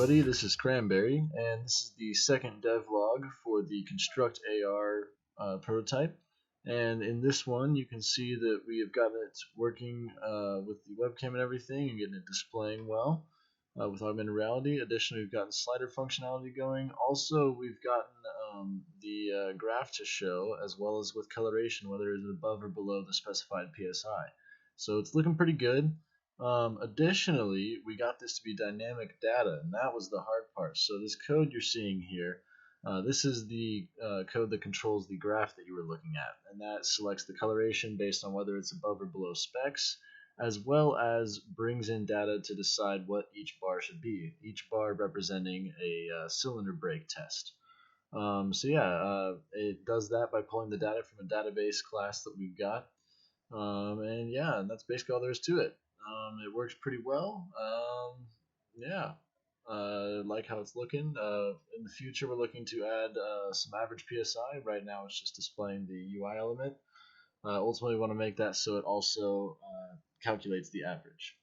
everybody, this is Cranberry, and this is the second devlog for the ConstructAR prototype. And in this one, you can see that we have got it working with the webcam and everything, and getting it displaying well with augmented reality. Additionally, we've gotten slider functionality going. Also, we've gotten the graph to show, as well as with coloration, whether it's above or below the specified PSI. So it's looking pretty good. Additionally, we got this to be dynamic data, and that was the hard part. So this code you're seeing here, this is the code that controls the graph that you were looking at, and that selects the coloration based on whether it's above or below specs, as well as brings in data to decide what each bar should be, each bar representing a cylinder break test. It does that by pulling the data from a database class that we've got. And that's basically all there is to it. It works pretty well. Like how it's looking. In the future, we're looking to add some average PSI. Right now, it's just displaying the UI element. Ultimately, we want to make that so it also calculates the average.